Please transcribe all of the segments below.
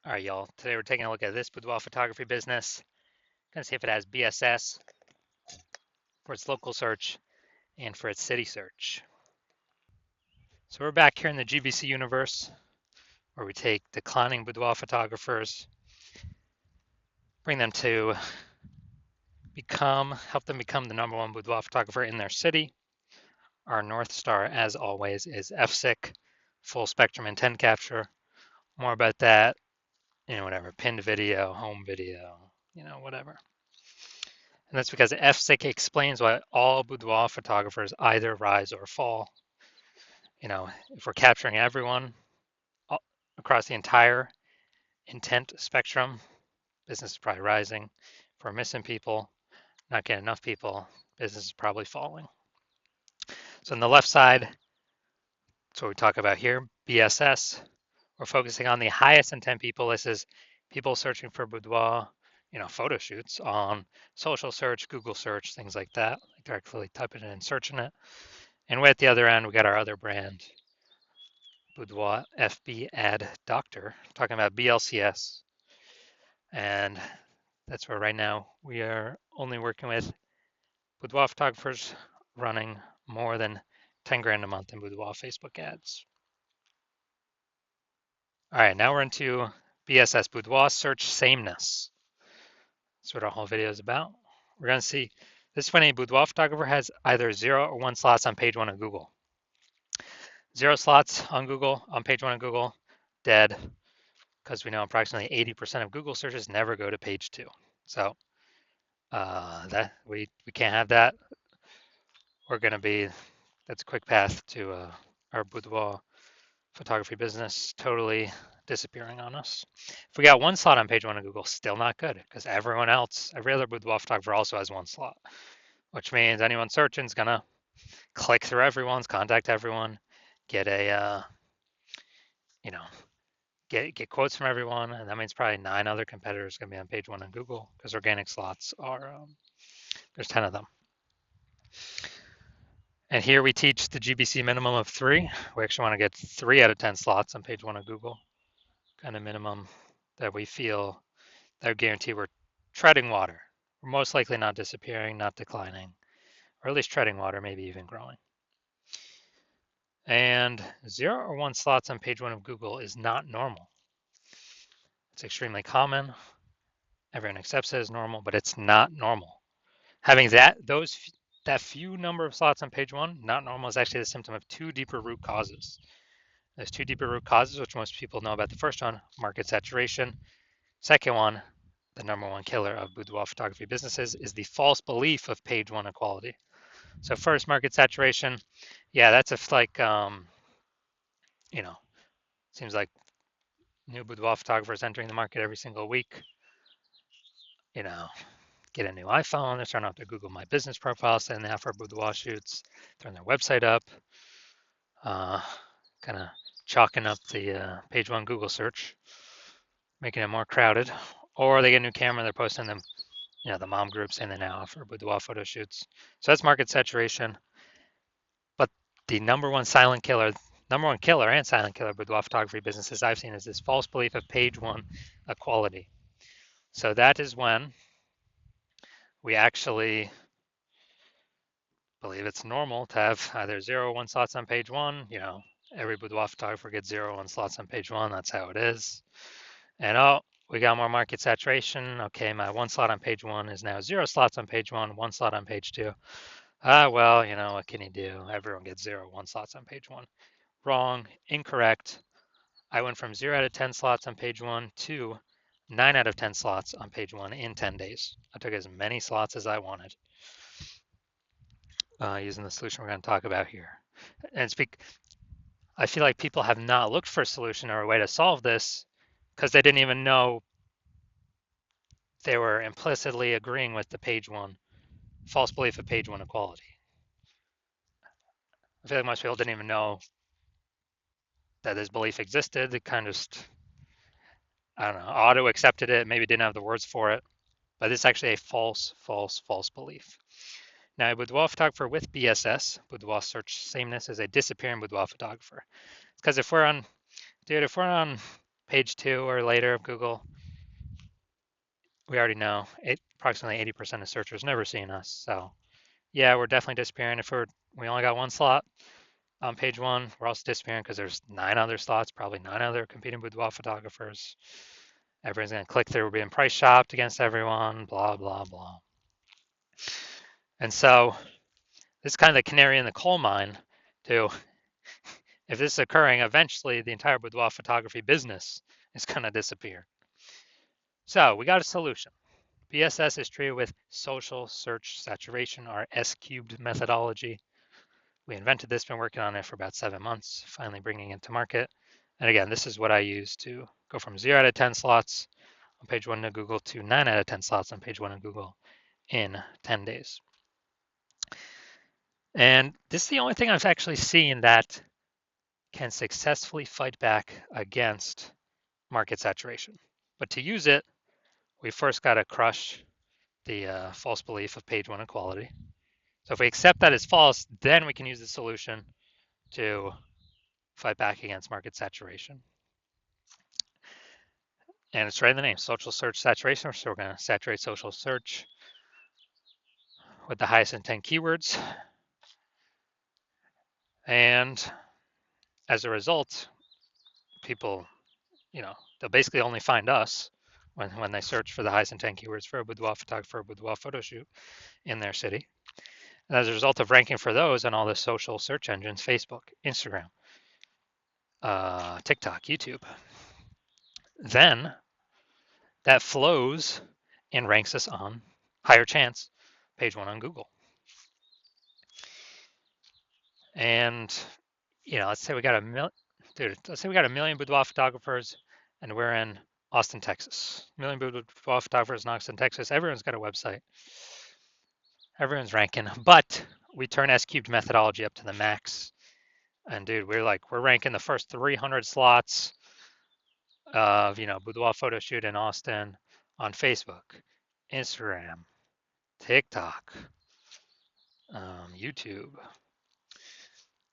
All right, y'all. Today we're taking a look at this boudoir photography business. Gonna see if it has BSS for its local search and for its city search. So we're back here in the GBC universe where we take declining boudoir photographers, bring them to help them become the #1 boudoir photographer in their city. Our North Star, as always, is FSIC, full spectrum intent capture. More about that, whatever, pinned video, home video, whatever. And that's because FSIC explains why all boudoir photographers either rise or fall. If we're capturing everyone across the entire intent spectrum, business is probably rising. If we're missing people, not getting enough people, business is probably falling. So on the left side, that's what we talk about here, BSS. We're focusing on the highest intent people. This is people searching for boudoir, photo shoots on social search, Google search, things like that, like directly typing it in and searching it. And way at the other end, we got our other brand, Boudoir FB Ad Doctor, talking about BLCS. And that's where right now we are only working with boudoir photographers running more than 10 grand a month in boudoir Facebook ads. All right, now we're into BSS, Boudoir Search Sameness. That's what our whole video is about. We're going to see this is when a boudoir photographer has either 0 or 1 slots on page 1 of Google. 0 slots on Google, on page 1 of Google, dead, because we know approximately 80% of Google searches never go to page 2. So that we can't have that. We're going to be, that's a quick path to our boudoir photography business totally disappearing on us. If we got 1 slot on page 1 of Google, still not good, because everyone else, every other boudoir photographer also has 1 slot, which means anyone searching is going to click through everyone's, contact everyone, get a, get quotes from everyone, and that means probably 9 other competitors going to be on page 1 on Google, because organic slots are, there's 10 of them. And here we teach the GBC minimum of 3. We actually want to get 3 out of 10 slots on page 1 of Google, kind of minimum that we feel that would guarantee we're treading water. We're most likely not disappearing, not declining, or at least treading water, maybe even growing. And 0 or 1 slots on page 1 of Google is not normal. It's extremely common. Everyone accepts it as normal, but it's not normal. Having that few number of slots on page 1, not normal, is actually the symptom of 2 deeper root causes. There's 2 deeper root causes, which most people know about. The first one, market saturation. Second one, the #1 killer of boudoir photography businesses, is the false belief of page 1 equality. So first, market saturation. Yeah, that's seems like new boudoir photographers entering the market every single week. Get a new iPhone, they're starting off their Google My Business profile, saying they have for boudoir shoots, throwing their website up, kind of chalking up the page 1 Google search, making it more crowded. Or they get a new camera, they're posting them, the mom group saying they now offer boudoir photo shoots. So that's market saturation. But the #1 silent killer, #1 killer and silent killer boudoir photography businesses I've seen is this false belief of page 1 equality. So that is when we actually believe it's normal to have either 0 or 1 slots on page 1. Every boudoir photographer gets 0 or 1 slots on page 1. That's how it is. And we got more market saturation. Okay, my 1 slot on page 1 is now 0 slots on page 1, 1 slot on page 2. Well, what can you do? Everyone gets 0 or 1 slots on page 1. Wrong, incorrect. I went from 0 out of 10 slots on page 1 to 9 out of 10 slots on page 1 in 10 days. I took as many slots as I wanted using the solution we're going to talk about here. And I feel like people have not looked for a solution or a way to solve this because they didn't even know they were implicitly agreeing with the page 1 false belief of page 1 equality. I feel like most people didn't even know that this belief existed. They kind of just, I don't know, auto accepted it, maybe didn't have the words for it, but it's actually a false belief. Now, a boudoir photographer with BSS, Boudoir Search Sameness, is a disappearing boudoir photographer. Because if we're on page 2 or later of Google, we already know approximately 80% of searchers never seen us. So yeah, we're definitely disappearing. If we only got one slot on page 1, we're also disappearing because there's 9 other slots, probably 9 other competing boudoir photographers. Everyone's going to click through. We're being price shopped against everyone, blah, blah, blah. And so this is kind of the canary in the coal mine to, if this is occurring, eventually the entire boudoir photography business is going to disappear. So we got a solution. BSS is treated with social search saturation, our S-cubed methodology. We invented this, been working on it for about 7 months, finally bringing it to market. And again, this is what I use to go from 0 out of 10 slots on page 1 of Google to 9 out of 10 slots on page 1 of Google in 10 days. And this is the only thing I've actually seen that can successfully fight back against market saturation. But to use it, we first got to crush the false belief of page 1 equality. So if we accept that as false, then we can use the solution to fight back against market saturation. And it's right in the name, social search saturation. So we're going to saturate social search with the highest intent keywords. And as a result, people, they'll basically only find us when they search for the highest intent keywords for a boudoir photographer, a boudoir photo shoot in their city. And as a result of ranking for those on all the social search engines, Facebook, Instagram, TikTok, YouTube, then that flows and ranks us on higher chance page 1 on Google. And let's say we got a million boudoir photographers and we're in Austin, Texas. A million boudoir photographers in Austin, Texas. Everyone's got a website. Everyone's ranking, but we turn S-cubed methodology up to the max. And dude, we're ranking the first 300 slots of, boudoir photo shoot in Austin on Facebook, Instagram, TikTok, YouTube,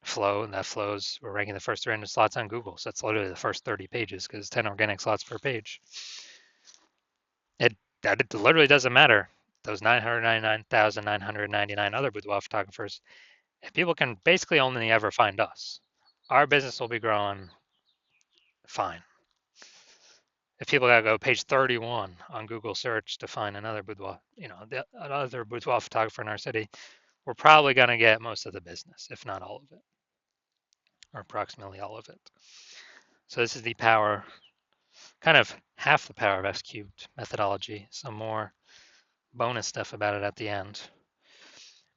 Flow, and that flows. We're ranking the first 300 slots on Google. So that's literally the first 30 pages because 10 organic slots per page. It literally doesn't matter. Those 999,999 other boudoir photographers, if people can basically only ever find us, our business will be growing fine. If people gotta go page 31 on Google search to find another boudoir, another boudoir photographer in our city, we're probably gonna get most of the business, if not all of it, or approximately all of it. So this is the power, kind of half the power of S-cubed methodology. Some more bonus stuff about it at the end.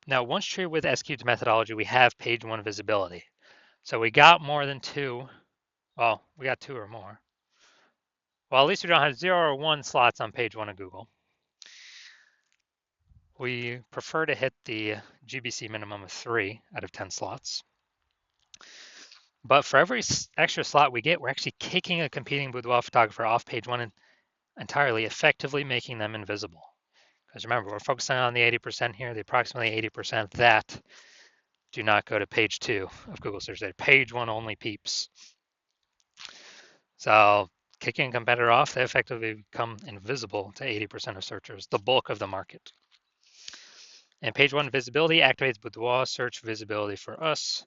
Now, once treated with S-cubed methodology, we have page 1 visibility. So we got more than 2. Well, we got 2 or more. Well, at least we don't have 0 or 1 slots on page 1 of Google. We prefer to hit the GBC minimum of 3 out of 10 slots. But for every extra slot we get, we're actually kicking a competing boudoir photographer off page 1 entirely, effectively making them invisible. Because remember, we're focusing on the 80% here, the approximately 80% that do not go to page 2 of Google search. They're page 1 only peeps. So kicking a competitor off, they effectively become invisible to 80% of searchers, the bulk of the market. And page 1 visibility activates boudoir search visibility for us.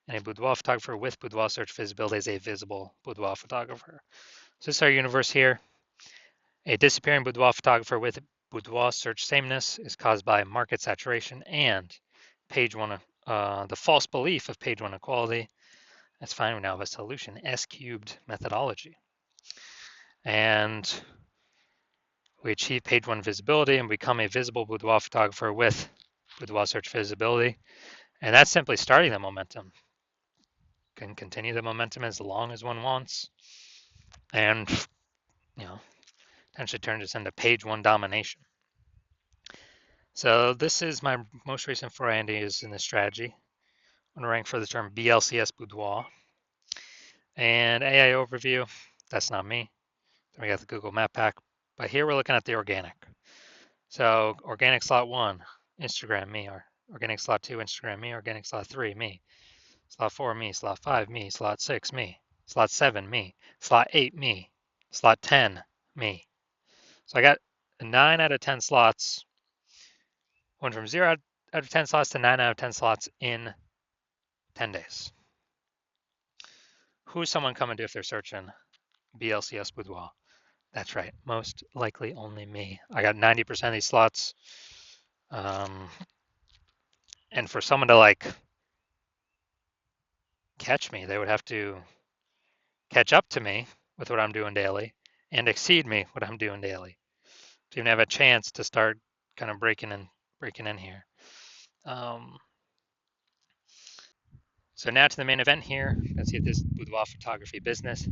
And a boudoir photographer with boudoir search visibility is a visible boudoir photographer. So this is our universe here. A disappearing boudoir photographer with boudoir search sameness is caused by market saturation and page 1, the false belief of page 1 equality. That's fine. We now have a solution, S-cubed methodology. And we achieve page 1 visibility and become a visible boudoir photographer with boudoir search visibility. And that's simply starting the momentum. Can continue the momentum as long as one wants. And, potentially turn this into page 1 domination. So this is my most recent foray into using this strategy. I'm going to rank for the term BLCS boudoir. And AI overview, that's not me. Then we got the Google Map Pack. But here we're looking at the organic. So organic slot 1, Instagram, me. Or organic slot 2, Instagram, me. Organic slot 3, me. Slot 4, me. Slot 5, me. Slot 6, me. Slot 7, me. Slot 8, me. Slot 10, me. So I got 9 out of 10 slots. Went from 0 out of 10 slots to 9 out of 10 slots in 10 days. Who's someone coming to if they're searching BLCS Boudoir? That's right. Most likely only me. I got 90% of these slots. And for someone to like catch me, they would have to catch up to me with what I'm doing daily and exceed me what I'm doing daily to even have a chance to start kind of breaking in here. So now to the main event here. Let's see if this boudoir photography business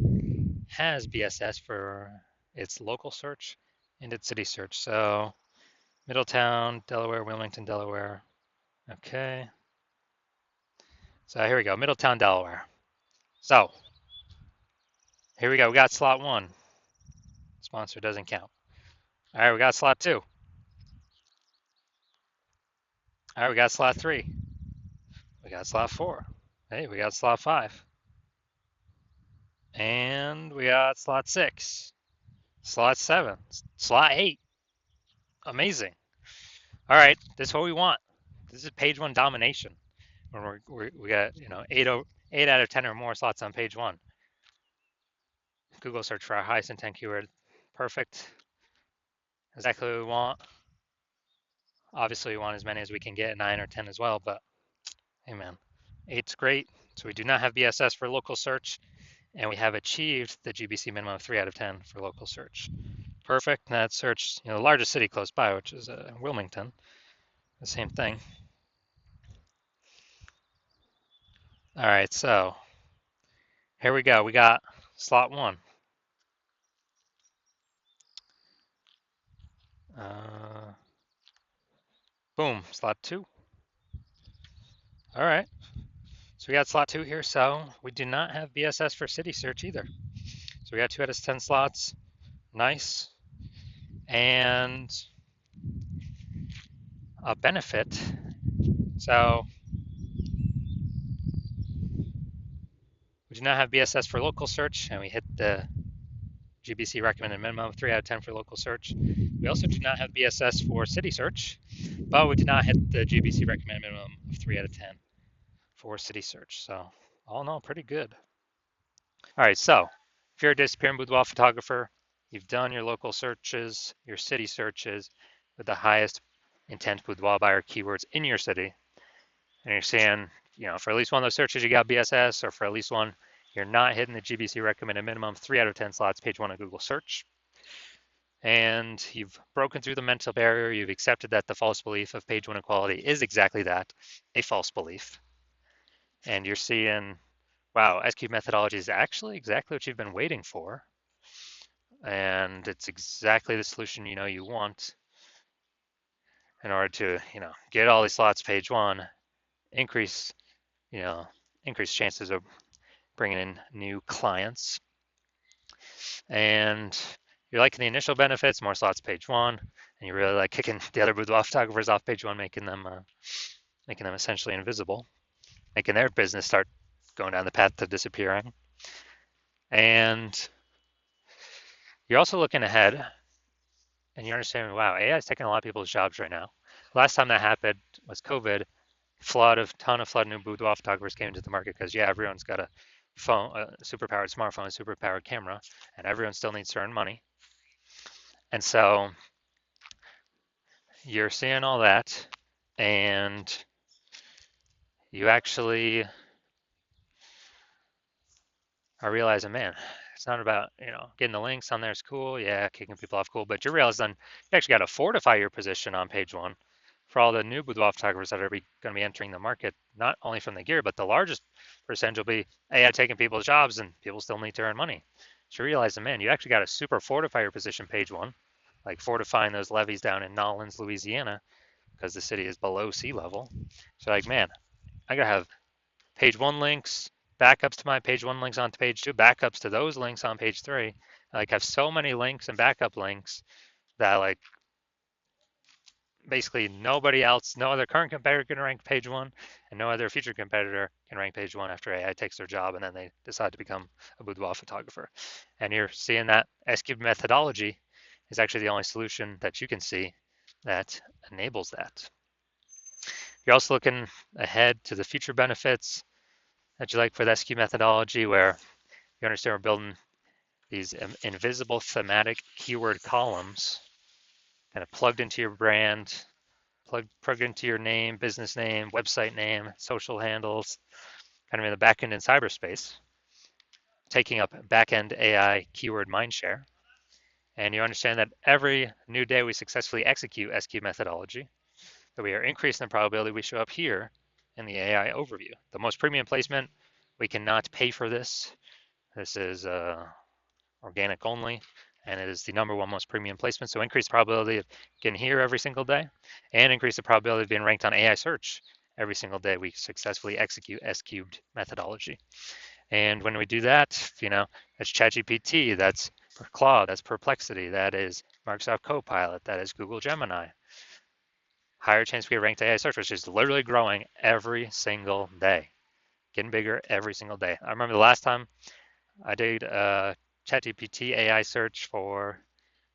has BSS for its local search and its city search. So Middletown, Delaware, Wilmington, Delaware. Okay. So here we go, Middletown, Delaware. So here we go. We got slot 1. Sponsor doesn't count. All right, we got slot 2. All right, we got slot 3. We got slot 4. Hey, we got slot 5. And we got slot 6. Slot 7. Slot 8. Amazing. All right, this is what we want. This is page 1 domination. When we got, 8 out of 10 or more slots on page 1. Google search for our highest intent keyword. Perfect. Exactly what we want. Obviously, we want as many as we can get, 9 or 10 as well, but hey, man, 8's great. So we do not have BSS for local search, and we have achieved the GBC minimum of 3 out of 10 for local search. Perfect. And that search, the largest city close by, which is Wilmington, the same thing. All right, so here we go. We got slot 1. Boom, slot 2. All right. So we got slot 2 here. So we do not have BSS for city search either. So we got 2 out of 10 slots. Nice. And a benefit. So we do not have BSS for local search, and we hit the GBC recommended minimum of 3 out of 10 for local search. We also do not have BSS for city search, but we did not hit the GBC recommended minimum of 3 out of 10 for city search. So all in all, pretty good. All right, so if you're a disappearing boudoir photographer, you've done your local searches, your city searches with the highest intent boudoir buyer keywords in your city, and you're saying, for at least one of those searches you got BSS, or for at least one you're not hitting the GBC recommended minimum 3 out of 10 slots, page 1 of Google search, and you've broken through the mental barrier, you've accepted that the false belief of page 1 equality is exactly that, a false belief, and you're seeing, wow, SQ methodology is actually exactly what you've been waiting for, and it's exactly the solution you want in order to get all these slots page 1, increase chances of bringing in new clients, and you're liking the initial benefits, more slots page 1, and you really like kicking the other boudoir photographers off page 1, making them essentially invisible, making their business start going down the path to disappearing. And you're also looking ahead, and you're understanding, wow, AI is taking a lot of people's jobs right now. Last time that happened was COVID. Ton of new boudoir photographers came into the market because everyone's got a phone, a superpowered smartphone, a superpowered camera, and everyone still needs to earn money. And so you're seeing all that, and you actually are realizing, man, it's not about getting the links on there is cool, kicking people off cool, but you realize then you actually got to fortify your position on page 1 for all the new boudoir photographers that are going to be entering the market, not only from the gear, but the largest percentage will be AI taking people's jobs, and people still need to earn money. So you realize, man, you actually got to super fortify your position page 1, like fortifying those levees down in Nolens, Louisiana, because the city is below sea level. So like, man, I gotta have page 1 links, backups to my page 1 links on page 2, backups to those links on page 3. I have so many links and backup links that basically nobody else, no other current competitor can rank page one, and no other future competitor can rank page one after AI takes their job and then they decide to become a boudoir photographer. And you're seeing that S-cubed methodology is actually the only solution that you can see that enables that. You're also looking ahead to the future benefits that you like for the S-cubed methodology, where you understand we're building these invisible thematic keyword columns kind of plugged into your brand, plugged into your name, business name, website name, social handles, kind of in the backend in cyberspace, taking up backend AI keyword mindshare. And you understand that every new day we successfully execute SQ methodology, that we are increasing the probability we show up here in the AI overview. The most premium placement, we cannot pay for this. This is organic only, and it is the number one most premium placement. So increase the probability of getting here every single day, and increase the probability of being ranked on AI search every single day we successfully execute S-cubed methodology. And when we do that, that's ChatGPT, that's Claude, that's Perplexity, that is Microsoft Copilot, that is Google Gemini. Higher chance we get ranked AI search, which is literally growing every single day, getting bigger every single day. I remember the last time I did ChatGPT AI search for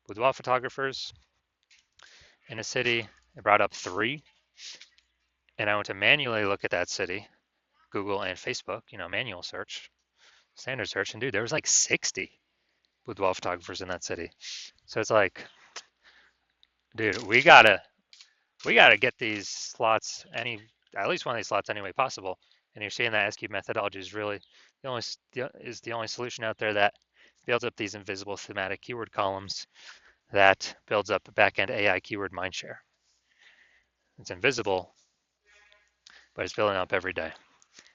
boudoir photographers in a city. It brought up 3, and I went to manually look at that city, Google and Facebook, manual search, standard search, and dude, there was like 60 boudoir photographers in that city. So it's like, dude, we gotta get these slots at least one of these slots any way possible. And you're seeing that S-cube methodology is really the only solution out there that builds up these invisible thematic keyword columns that builds up backend AI keyword mindshare. It's invisible, but it's building up every day.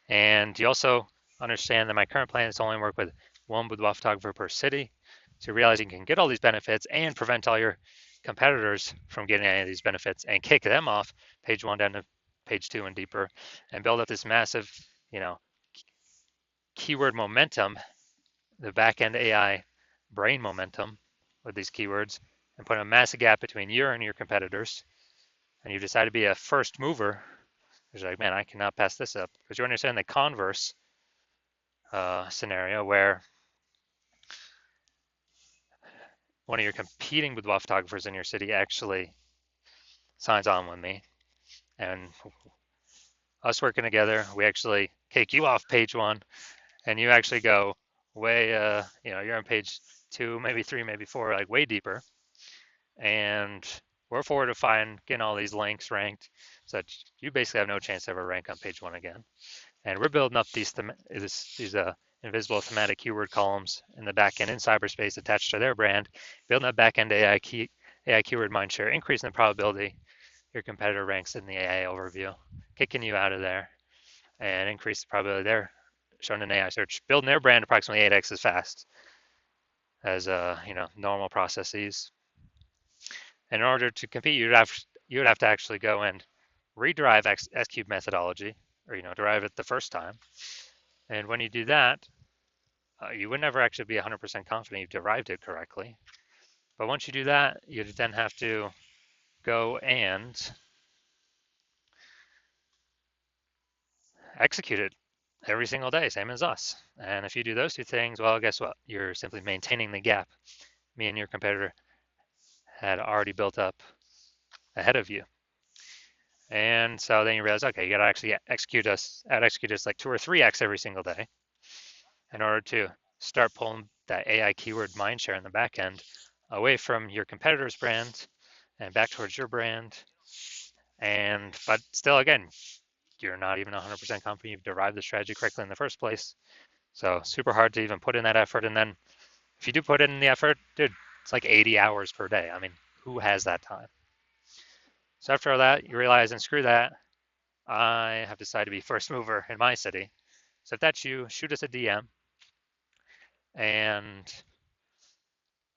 And you also understand that my current plan is to only work with one boudoir photographer per city. So you realize you can get all these benefits and prevent all your competitors from getting any of these benefits and kick them off page one down to page two and deeper, and build up this massive, keyword momentum, the back-end AI brain momentum with these keywords, and put a massive gap between you and your competitors. And you decide to be a first mover. You're like, man, I cannot pass this up, because you understand the converse scenario where one of your competing boudoir photographers in your city actually signs on with me, and us working together, we actually kick you off page one, and you actually go way, you're on page 2, maybe 3, maybe 4, like way deeper, and we're forward to getting all these links ranked, so that you basically have no chance to ever rank on page 1 again. And we're building up these invisible thematic keyword columns in the backend in cyberspace attached to their brand, building up backend AI keyword mindshare, increasing the probability your competitor ranks in the AI overview, kicking you out of there, and increase the probability they're shown in AI search, building their brand approximately 8x as fast as normal processes. And in order to compete, you would have to actually go and rederive S-cube methodology, or derive it the first time. And when you do that, you would never actually be 100% confident you've derived it correctly. But once you do that, you then have to go and execute it every single day, same as us. And if you do those 2 things, well, guess what? You're simply maintaining the gap me and your competitor had already built up ahead of you. And so then you realize, okay, you got to actually execute us like 2 or 3x every single day in order to start pulling that AI keyword mindshare in the back end away from your competitor's brand and back towards your brand. But still, again, you're not even 100% confident you've derived the strategy correctly in the first place. So super hard to even put in that effort. And then if you do put in the effort, dude, it's like 80 hours per day. I mean, who has that time? So after all that, you realize, and screw that, I have decided to be first mover in my city. So if that's you, shoot us a DM. And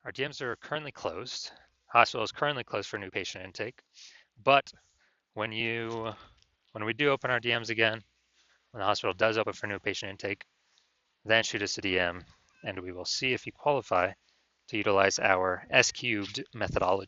our DMs are currently closed. Hospital is currently closed for new patient intake. But when we do open our DMs again, when the hospital does open for new patient intake, then shoot us a DM, and we will see if you qualify to utilize our S-cubed methodology.